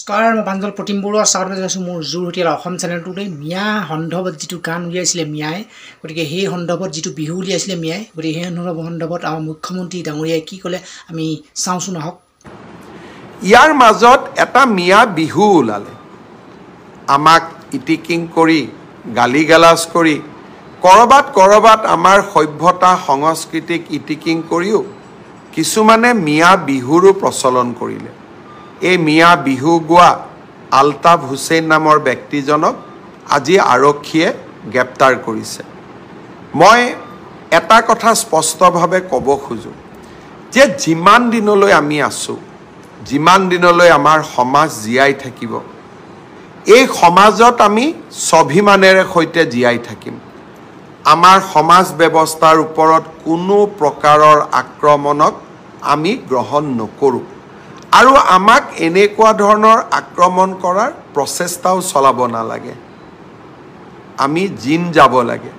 নমস্কাৰ, মই প্ৰাঞ্জল প্ৰতিম বৰুৱা স্বাগতম জনাইছোঁ মোৰ যোৰহতীয়া অসম চেনেলটোলৈ। মিয়া সন্দৰ্ভত যিটো গান উলিয়াইছিলে মিয়াই, গতিকে সেই সন্দৰ্ভত যিটো বিহু উলিয়াইছিলে মিয়াই, গতিকে সেই সন্দৰ্ভত আমাৰ মুখ্যমন্ত্ৰী ডাঙৰীয়াই কি ক'লে আমি চাওঁচোন আহক। ইয়াৰ মাজত এটা মিয়া বিহু ওলালে, আমাক ইটিকিং কৰি গালি গালাজ কৰি কৰবাত আমাৰ সভ্যতা সংস্কৃতিক ইটিকিং কৰিও কিছুমানে মিয়া বিহুৰো প্ৰচলন কৰিলে। এই মিয়া বিহু গোৱা আলতাফ হুছেইন নামৰ ব্যক্তিজনক আজি আৰক্ষীয়ে গ্ৰেপ্তাৰ কৰিছে। মই এটা কথা স্পষ্টভাৱে ক'ব খোজোঁ যে যিমান দিনলৈ আমি আছোঁ, যিমান দিনলৈ আমাৰ সমাজ জীয়াই থাকিব, এই সমাজত আমি স্বাভিমানেৰে সৈতে জীয়াই থাকিম। আমাৰ সমাজ ব্যৱস্থাৰ ওপৰত কোনো প্ৰকাৰৰ আক্ৰমণক আমি গ্ৰহণ নকৰোঁ আৰু আমাক এনেকুৱা ধৰণৰ আক্ৰমণ কৰাৰ প্ৰচেষ্টাও চলাব নালাগে। আমি জিন যাব লাগে,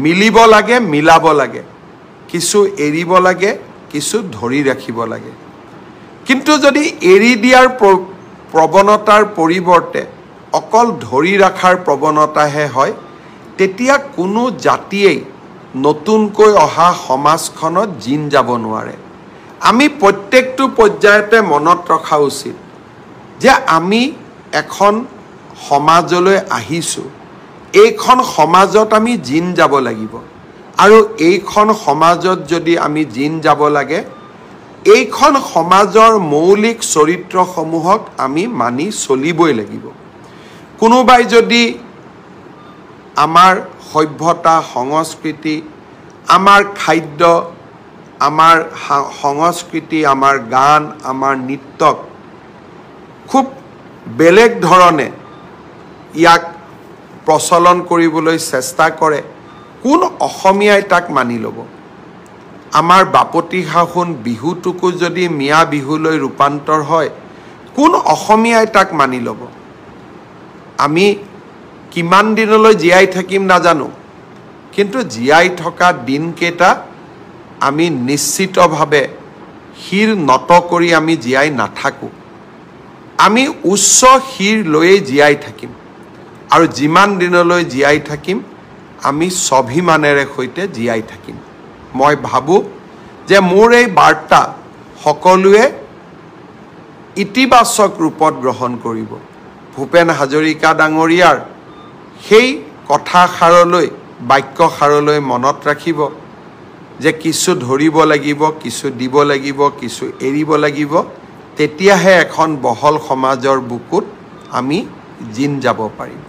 মিলিব লাগে, মিলাব লাগে, কিছু এৰিব লাগে, কিছু ধৰি ৰাখিব লাগে। কিন্তু যদি এৰি দিয়াৰ প্ৰৱণতাৰ পৰিৱৰ্তে অকল ধৰি ৰখাৰ প্ৰৱণতাহে হয়, তেতিয়া কোনো জাতিয়েই নতুনকৈ অহা সমাজখনত জিন যাব নোৱাৰে। আমি প্ৰত্যেকটো পৰ্যায়তে মনত ৰখা উচিত যে আমি এখন সমাজলৈ আহিছোঁ, এইখন সমাজত আমি জিন যাব লাগিব আৰু এইখন সমাজত যদি আমি জিন যাব লাগে, এইখন সমাজৰ মৌলিক চৰিত্ৰসমূহক আমি মানি চলিবই লাগিব। কোনোবাই যদি আমাৰ সভ্যতা সংস্কৃতি, আমাৰ খাদ্য, আমাৰ সংস্কৃতি, আমাৰ গান, আমাৰ নৃত্যক খুব বেলেগ ধৰণে ইয়াক প্ৰচলন কৰিবলৈ চেষ্টা কৰে, কোন অসমীয়াই তাক মানি ল'ব? আমাৰ বাপতি সাহোন বিহুটোকো যদি মিয়া বিহুলৈ ৰূপান্তৰ হয়, কোন অসমীয়াই তাক মানি ল'ব? আমি কিমান দিনলৈ জীয়াই থাকিম নাজানো, কিন্তু জীয়াই থকা দিনকেইটা আমি নিশ্চিতভাৱে শিৰ নত কৰি আমি জীয়াই নাথাকোঁ। আমি উচ্চ শিৰ লৈয়ে জীয়াই থাকিম আৰু যিমান দিনলৈ জীয়াই থাকিম আমি স্বাভিমানেৰে সৈতে জীয়াই থাকিম। মই ভাবোঁ যে মোৰ এই বাৰ্তা সকলোৱে ইতিবাচক ৰূপত গ্ৰহণ কৰিব। ভূপেন হাজৰিকা ডাঙৰীয়াৰ সেই কথাষাৰলৈ, বাক্যষাৰলৈ মনত ৰাখিব যে কিছু ধৰিব লাগিব, কিছু দিব লাগিব, কিছু এৰিব লাগিব, তেতিয়াহে এখন বহল সমাজৰ বুকুত আমি জিন যাব পাৰিম।